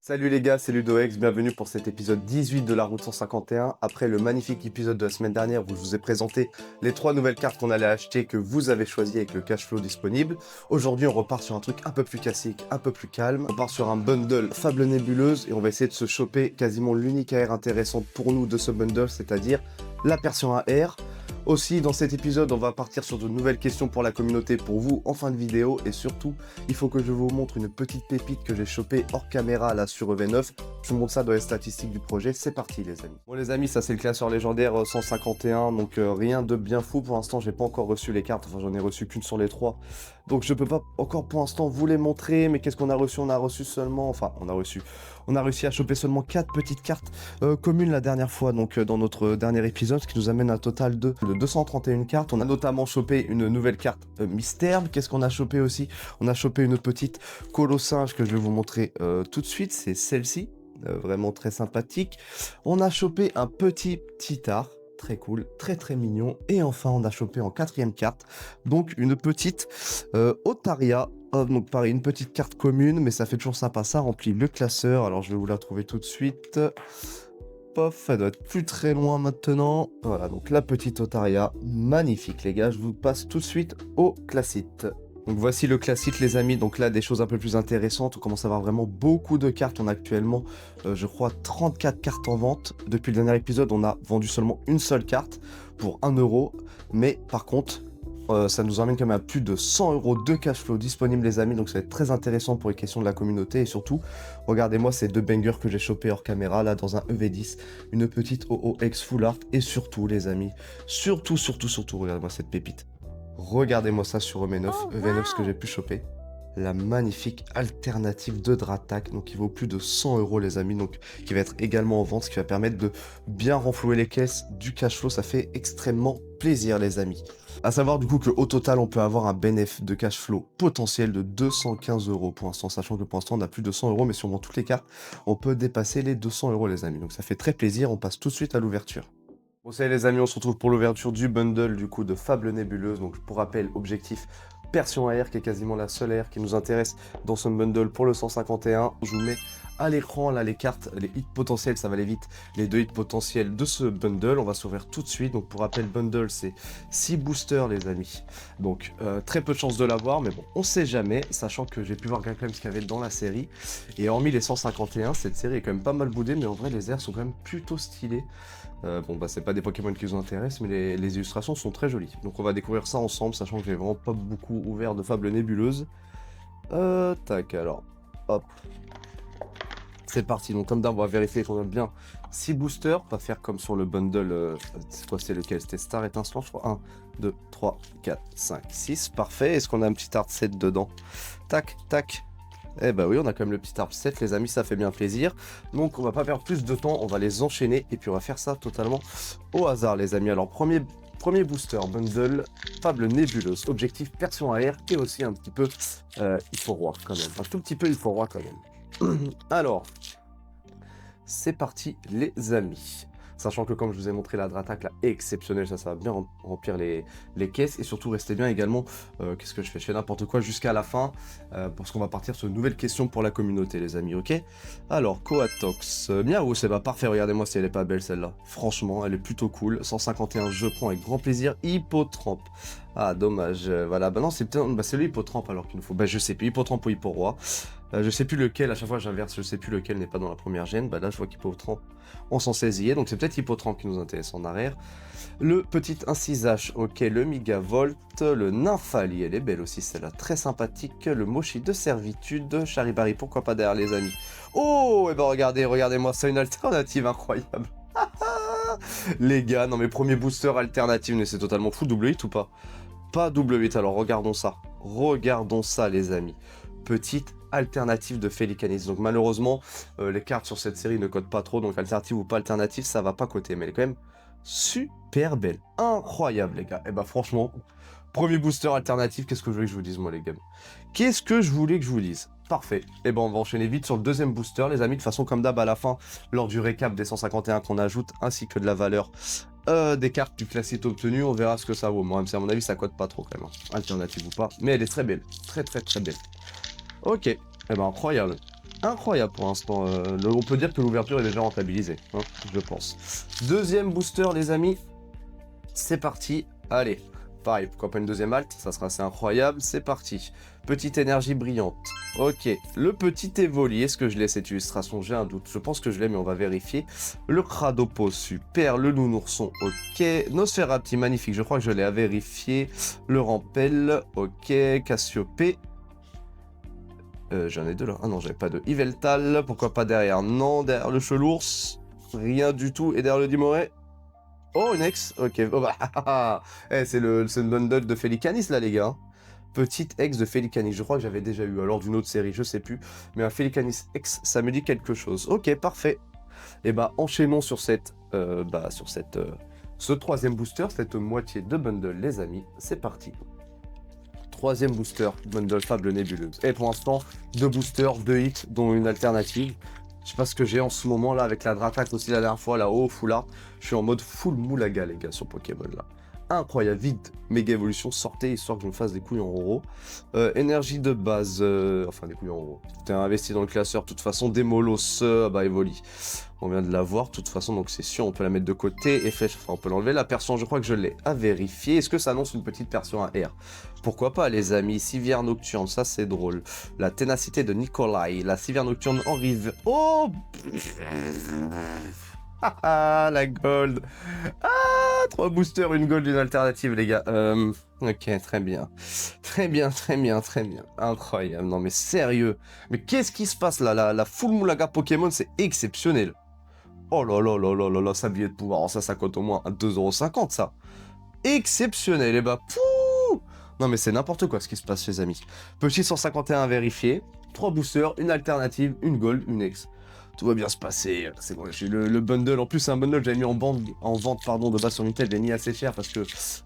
Salut les gars, c'est Ludoex, bienvenue pour cet épisode 18 de la route 151. Après le magnifique épisode de la semaine dernière où je vous ai présenté les 3 nouvelles cartes qu'on allait acheter que vous avez choisies avec le cash flow disponible, aujourd'hui on repart sur un truc un peu plus classique, un peu plus calme. On part sur un bundle Fable Nébuleuse et on va essayer de se choper quasiment l'unique AR intéressante pour nous de ce bundle, c'est-à-dire la Persion AR. Aussi, dans cet épisode, on va partir sur de nouvelles questions pour la communauté, pour vous, en fin de vidéo. Et surtout, il faut que je vous montre une petite pépite que j'ai chopée hors caméra, là, sur EV9. Je vous montre ça dans les statistiques du projet. C'est parti, les amis. Bon, les amis, ça, c'est le classeur légendaire 151. Donc, rien de bien fou. Pour l'instant, j'ai pas encore reçu les cartes. Enfin, j'en ai reçu qu'une sur les 3. Donc, je peux pas encore, pour l'instant, vous les montrer. Mais qu'est-ce qu'on a reçu? On a reçu seulement... Enfin, on a réussi à choper seulement 4 petites cartes communes la dernière fois, donc dans notre dernier épisode, ce qui nous amène à un total de 231 cartes. On a notamment chopé une nouvelle carte mystère. Qu'est-ce qu'on a chopé aussi? On a chopé une petite colossinge que je vais vous montrer tout de suite, c'est celle-ci, vraiment très sympathique. On a chopé un petit Titar, très cool, très très mignon. Et enfin, on a chopé en quatrième carte, donc une petite Otaria. Donc pareil, une petite carte commune, mais ça fait toujours sympa, ça remplit le classeur. Alors je vais vous la trouver tout de suite. Pof, elle doit être plus très loin maintenant. Voilà, donc la petite Otaria, magnifique les gars. Je vous passe tout de suite au classite. Donc voici le classite les amis, donc là des choses un peu plus intéressantes, on commence à avoir vraiment beaucoup de cartes, on a actuellement je crois 34 cartes en vente. Depuis le dernier épisode on a vendu seulement une seule carte pour 1 euro, mais par contre ça nous emmène quand même à plus de 100 euros de cash flow disponible les amis, donc ça va être très intéressant pour les questions de la communauté. Et surtout, regardez-moi ces deux bangers que j'ai chopés hors caméra là dans un EV10, une petite OOX Full Art. Et surtout les amis, surtout, regardez-moi cette pépite. Regardez-moi ça sur EV9, ce que j'ai pu choper. La magnifique alternative de Dratak, donc qui vaut plus de 100 euros les amis, donc qui va être également en vente, ce qui va permettre de bien renflouer les caisses du cash flow. Ça fait extrêmement plaisir les amis. À savoir du coup qu'au total on peut avoir un bénéfice de cash flow potentiel de 215 euros pour l'instant, sachant que pour l'instant on a plus de 100 euros, mais si on vend toutes les cartes on peut dépasser les 200 euros les amis, donc ça fait très plaisir. On passe tout de suite à l'ouverture. Bon ça y est les amis, on se retrouve pour l'ouverture du bundle du coup de Fable Nébuleuse. Donc pour rappel, objectif Persion AR, qui est quasiment la seule AR qui nous intéresse dans ce bundle pour le 151. Je vous mets à l'écran là les cartes, les hits potentiels, ça va aller vite, les 2 hits potentiels de ce bundle. On va s'ouvrir tout de suite. Donc pour rappel, bundle c'est 6 boosters les amis, donc très peu de chances de l'avoir, mais bon on sait jamais, sachant que j'ai pu voir quand même ce qu'il y avait dans la série. Et hormis les 151, cette série est quand même pas mal boudée, mais en vrai les airs sont quand même plutôt stylés. Bon bah c'est pas des Pokémon qui nous intéressent, mais les illustrations sont très jolies. Donc on va découvrir ça ensemble, sachant que j'ai vraiment pas beaucoup ouvert de Fable Nébuleuse. Tac, alors, hop. C'est parti, donc comme d'hab, on va vérifier qu'on a bien 6 boosters, pas faire comme sur le bundle, c'est quoi, c'est lequel? C'était Star Étincelant, je crois. 1, 2, 3, 4, 5, 6, parfait. Est-ce qu'on a un petit art set dedans? Tac, tac. Eh bah oui, on a quand même le petit arbre 7 les amis, ça fait bien plaisir. Donc on va pas perdre plus de temps, on va les enchaîner et puis on va faire ça totalement au hasard les amis. Alors premier booster, bundle, Fable Nébuleuse, objectif Persion AR et aussi un petit peu il faut roi quand même. Un tout petit peu il faut roi quand même. Alors, c'est parti les amis. Sachant que comme je vous ai montré la Dratak là, exceptionnelle, ça va bien remplir les caisses. Et surtout restez bien également, qu'est-ce que je fais n'importe quoi jusqu'à la fin, parce qu'on va partir sur une nouvelle question pour la communauté les amis, ok? Alors, Coatox, Miaou, c'est pas parfait, regardez-moi si elle est pas belle celle-là. Franchement, elle est plutôt cool, 151 je prends avec grand plaisir. Hippotrampe, ah dommage, voilà, bah non c'est le Hippotrampe alors qu'il nous faut, bah je sais plus, Hippotrampe ou Hipporoi. Je sais plus lequel, à chaque fois j'inverse, je sais plus lequel n'est pas dans la première gêne. Bah là je vois qu'Hippotrampe, on s'en saisillait, donc c'est peut-être Hippotrampe qui nous intéresse en arrière. Le petit Incisage, ok, le Migavolt, le Nymphali, elle est belle aussi celle-là, très sympathique. Le Mochi de Servitude, Charibari, pourquoi pas derrière les amis. Oh, et ben regardez-moi ça, une alternative incroyable. Les gars, non mais premier booster alternative, mais c'est totalement fou, double hit ou pas? Pas double hit, alors regardons ça les amis. Petite alternative de Félicanis. Donc malheureusement, les cartes sur cette série ne codent pas trop, donc alternative ou pas alternative, ça va pas coter, mais elle est quand même super belle. Incroyable les gars. Et bah franchement, premier booster alternatif, qu'est-ce que je voulais que je vous dise moi les gars? Qu'est-ce que je voulais que je vous dise? Parfait. Et ben on va enchaîner vite sur le deuxième booster les amis, de façon comme d'hab à la fin, lors du récap des 151 qu'on ajoute, ainsi que de la valeur des cartes du classique obtenu, on verra ce que ça vaut. Moi, à mon avis, ça cote pas trop quand même, alternative ou pas, mais elle est très belle, très belle. Ok, eh ben incroyable. incroyable pour l'instant. On peut dire que l'ouverture est déjà rentabilisée, hein, je pense. Deuxième booster, les amis. C'est parti. Allez, pareil, pourquoi pas une deuxième halte, ça sera assez incroyable. C'est parti. Petite énergie brillante. Ok, le petit Evoli, est-ce que je l'ai cette illustration? J'ai un doute. Je pense que je l'ai, mais on va vérifier. Le Cradopo, super. Le Nounourson, ok. Nosferapti, magnifique, je crois que je l'ai à vérifier. Le Rampel, ok. Cassiopée. J'en ai deux là. Ah non, j'avais pas de Yveltal. Pourquoi pas derrière? Non, derrière le Chelours. Rien du tout. Et derrière le Dimoré. Oh, une ex. Ok. Oh, bah, c'est le bundle de Félicanis là, les gars. Petite ex de Félicanis. Je crois que j'avais déjà eu alors d'une autre série, je sais plus. Mais un Félicanis ex, ça me dit quelque chose. Ok, parfait. Et bah, enchaînons sur ce troisième booster, cette moitié de bundle, les amis. C'est parti. Troisième booster, bundle Fable Nébuleuse. Et pour l'instant, 2 boosters, 2 hits, dont une alternative. Je sais pas ce que j'ai en ce moment là, avec la Dratak aussi la dernière fois, là-haut, full art. Je suis en mode full moulaga, les gars, sur Pokémon là. Incroyable, vite, méga évolution, sortez, histoire que je me fasse des couilles en euros. Énergie de base, enfin des couilles en euros. T'es investi dans le classeur, de toute façon, Démolos, bah Evoli. On vient de la voir, de toute façon, donc c'est sûr, on peut la mettre de côté. Et flèche, enfin on peut l'enlever. La persion, je crois que je l'ai à vérifier. Est-ce que ça annonce une petite persion à R? Pourquoi pas, les amis? Civière nocturne, ça c'est drôle. La ténacité de Nikolai, la civière nocturne en rive. Oh! Ah, la gold. Ah, 3 boosters, une gold, une alternative, les gars. Ok, très bien. Très bien, très bien, très bien. Incroyable. Non, mais sérieux. Mais qu'est-ce qui se passe là? La full moulaga Pokémon, c'est exceptionnel. Oh là là là là là là, sablier de pouvoir. Alors ça coûte au moins à 2,50 €, ça. Exceptionnel. Et bah, pouh! Non, mais c'est n'importe quoi ce qui se passe, les amis. Petit 151 à vérifier. 3 boosters, une alternative, une gold, une ex. Tout va bien se passer. C'est bon, j'ai le bundle. En plus, c'est un bundle que j'avais mis en vente pardon, de base sur Vinted. Je l'ai mis assez cher parce que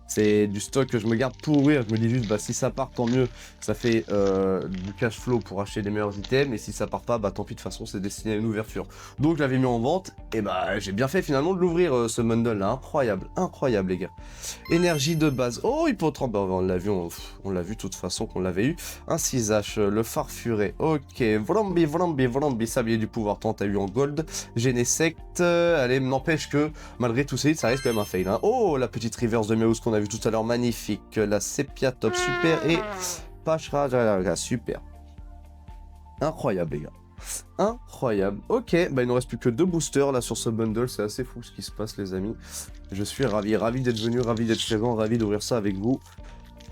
c'est du stock que je me garde pour ouvrir. Je me dis juste, bah, si ça part, tant mieux. Ça fait du cash flow pour acheter des meilleurs items. Et si ça part pas, bah tant pis, de toute façon, c'est destiné à une ouverture. Donc, je l'avais mis en vente. Et bah, j'ai bien fait finalement de l'ouvrir, ce bundle là. Incroyable, incroyable, les gars. Énergie de base. Oh, Hippotrampe. Bah, on l'a vu, on l'a vu de toute façon qu'on l'avait eu. Un 6H, le Farfuré. Ok, Vlambi, Vlambi, Vlambi, sablier du pouvoir. T'as eu en gold, Genesect, allez, n'empêche que malgré tout ça reste quand même un fail. Hein. Oh, la petite reverse de Meowth qu'on a vu tout à l'heure, magnifique. La Sepia top, super. Et Pachra, super. Incroyable, les gars. Incroyable. Ok, bah il ne reste plus que 2 boosters là sur ce bundle, c'est assez fou ce qui se passe, les amis. Je suis ravi d'être venu, ravi d'être présent, ravi d'ouvrir ça avec vous.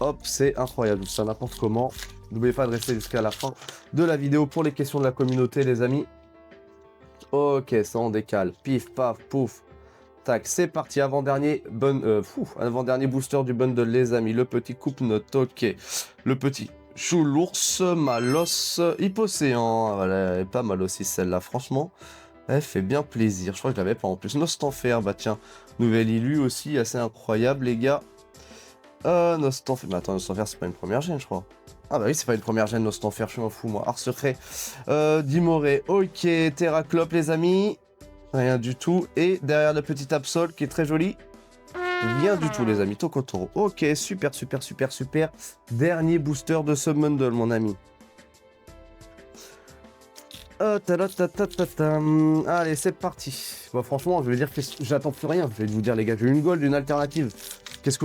Hop, c'est incroyable, ça n'importe comment. N'oubliez pas de rester jusqu'à la fin de la vidéo pour les questions de la communauté, les amis. Ok, ça on décale. Pif, paf, pouf. Tac, c'est parti. Avant-dernier avant-dernier booster du bundle, les amis. Le petit coupe-note, ok. Le petit Choulours, Malos, Hypocéan. Voilà, elle est pas mal aussi celle-là, franchement. Elle fait bien plaisir. Je crois que je l'avais pas en plus. Nostanfer, bah tiens. Nouvelle élu aussi, assez incroyable, les gars. Nostanfer. Mais attends, Nostanfer, c'est pas une première gêne, je crois. Ah bah oui, c'est pas une première gêne, Nostanfer, je suis un fou, moi. Art secret, Dimoré, ok, Terraclope, les amis. Rien du tout. Et derrière le petit Absol, qui est très joli. Rien du tout, les amis. Tokotoro. Ok, super, super, super, super. Dernier booster de ce bundle, mon ami. Allez, c'est parti. Bon, franchement, je vais dire que j'attends plus rien. Je vais vous dire, les gars, j'ai une gold, une alternative. Qu'est-ce que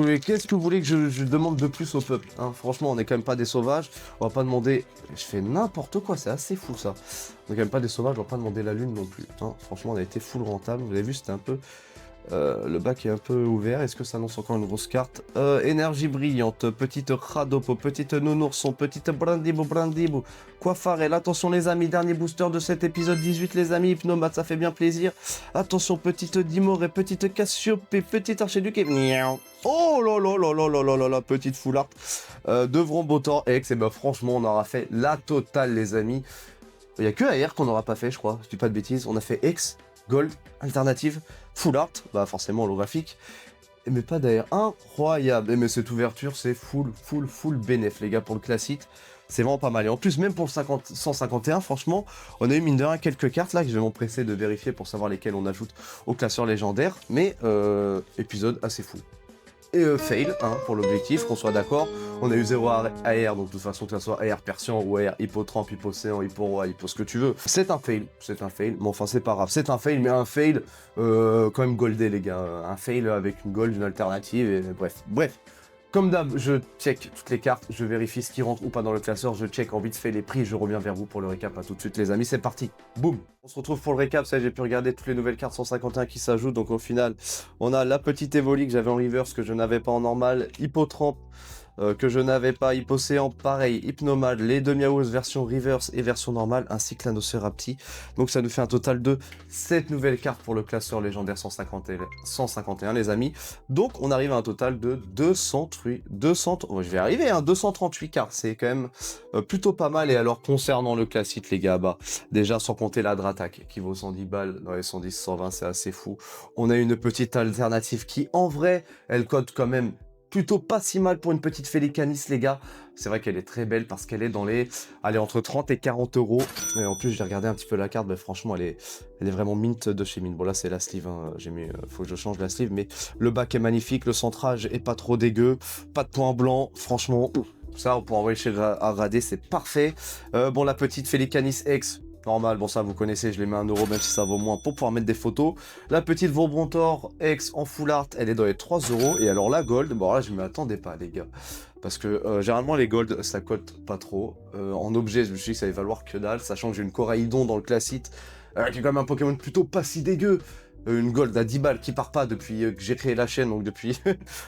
vous voulez que je demande de plus au peuple, hein? Franchement, on n'est quand même pas des sauvages. On va pas demander... Je fais n'importe quoi, c'est assez fou, ça. On n'est quand même pas des sauvages, on va pas demander la lune non plus, hein. Franchement, on a été full rentable. Vous avez vu, c'était un peu... le bac est un peu ouvert. Est-ce que ça annonce encore une grosse carte? Énergie brillante, petite Radopo, petite Nounourson, petite Brindibou. Coiffarel, attention les amis, dernier booster de cet épisode 18, les amis. Hypnomate, ça fait bien plaisir. Attention, petite Dimoré, petite Cassiopée, petite Archiduc. Oh là là là là là là là là, petite full art. Devront beau temps, ex. Et ben franchement, on aura fait la totale, les amis. Il n'y a que AR qu'on n'aura pas fait, je crois. Je dis pas de bêtises. On a fait ex, gold, alternative, full art, bah forcément holographique, mais pas d'ailleurs. Incroyable. Mais cette ouverture, c'est full bénéf, les gars, pour le classique. C'est vraiment pas mal. Et en plus, même pour le 151, franchement, on a eu mine de rien quelques cartes là que je vais m'empresser de vérifier pour savoir lesquelles on ajoute au classeur légendaire. Mais épisode assez fou. fail hein, pour l'objectif, qu'on soit d'accord. On a eu 0 AR, donc de toute façon que ça soit AR Persian ou AR Hippotrampe, Hippocéan, Hippo-Roi, Hippo ce que tu veux. C'est un fail, mais enfin c'est pas grave. C'est un fail, mais un fail quand même goldé les gars. Un fail avec une gold, une alternative, et bref. Comme d'hab, je check toutes les cartes, je vérifie ce qui rentre ou pas dans le classeur, je check en vite fait les prix, je reviens vers vous pour le récap. À tout de suite les amis, c'est parti. Boum. On se retrouve pour le récap, ça j'ai pu regarder toutes les nouvelles cartes 151 qui s'ajoutent, donc au final, on a la petite Evoli que j'avais en reverse, que je n'avais pas en normal, Hippotrampe, que je n'avais pas, Hippocéan, pareil, Hypnomad, les demi-house version reverse et version normale, ainsi que la Nocerapti. Donc ça nous fait un total de 7 nouvelles cartes pour le classeur légendaire 151 les amis. Donc on arrive à un total de 238 cartes, c'est quand même plutôt pas mal. Et alors concernant le classique les gars, bah déjà sans compter la Dratak qui vaut 110 balles, dans les 110, 120 c'est assez fou. On a une petite alternative qui en vrai, elle code quand même plutôt pas si mal pour une petite Félicanis les gars. C'est vrai qu'elle est très belle parce qu'elle est dans les... Allez, entre 30 et 40 euros. Et en plus, j'ai regardé un petit peu la carte, mais franchement, elle est vraiment mint de chez Mint. Bon, là, c'est la sleeve, hein. J'ai mis... faut que je change la sleeve, mais le bac est magnifique, le centrage est pas trop dégueu, pas de points blancs, franchement... Ça, pour envoyer chez Radé, c'est parfait. Bon, la petite Félicanis X... Normal, bon ça vous connaissez, je les mets à 1 euro même si ça vaut moins pour pouvoir mettre des photos. La petite Vaurbrontor X en full art, elle est dans les 3 euros. Et alors la gold, bon là je m'y attendais pas les gars. Parce que généralement les gold ça cote pas trop. En objet je me suis dit que ça allait valoir que dalle, sachant que j'ai une Coraïdon dans le classique, qui est quand même un Pokémon plutôt pas si dégueu. Une gold à 10 balles qui part pas depuis que j'ai créé la chaîne, donc depuis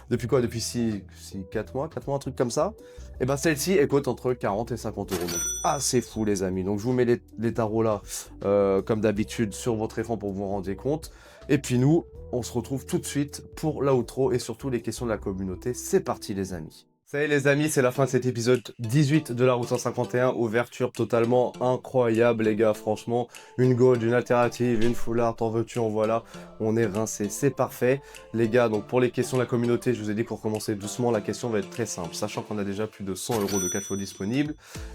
depuis quoi, depuis 4 mois, un truc comme ça. Et ben celle-ci elle coûte entre 40 et 50 euros, donc assez fou les amis. Donc je vous mets les tarots là comme d'habitude sur votre écran pour vous vous rendiez compte. Et puis nous on se retrouve tout de suite pour l'outro et surtout les questions de la communauté. C'est parti les amis. Ça y est les amis, c'est la fin de cet épisode 18 de la route 151, ouverture totalement incroyable les gars, franchement, une gold, une alternative, une full art, en veux-tu, en voilà, on est rincé, c'est parfait. Les gars, donc pour les questions de la communauté, je vous ai dit qu'on recommençait doucement, la question va être très simple, sachant qu'on a déjà plus de 100 euros de cash flow disponible,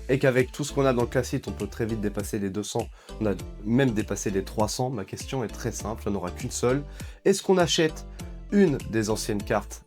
et qu'avec tout ce qu'on a dans le classique, on peut très vite dépasser les 200, on a même dépassé les 300, ma question est très simple, il n'y en aura qu'une seule. Est-ce qu'on achète une des anciennes cartes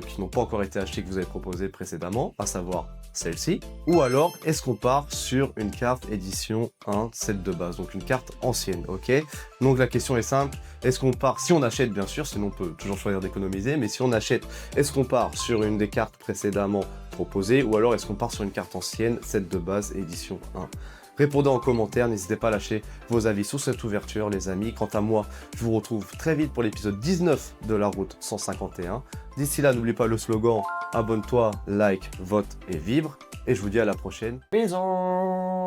qui n'ont pas encore été achetées que vous avez proposées précédemment, à savoir celle-ci, ou alors est-ce qu'on part sur une carte édition 1, celle de base, donc une carte ancienne, ok? Donc la question est simple, est-ce qu'on part, si on achète bien sûr, sinon on peut toujours choisir d'économiser, mais si on achète, est-ce qu'on part sur une des cartes précédemment proposées, ou alors est-ce qu'on part sur une carte ancienne, celle de base, édition 1? Répondez en commentaire, n'hésitez pas à lâcher vos avis sur cette ouverture les amis. Quant à moi, je vous retrouve très vite pour l'épisode 19 de la route 151. D'ici là, n'oublie pas le slogan, abonne-toi, like, vote et vibre. Et je vous dis à la prochaine. Bisous.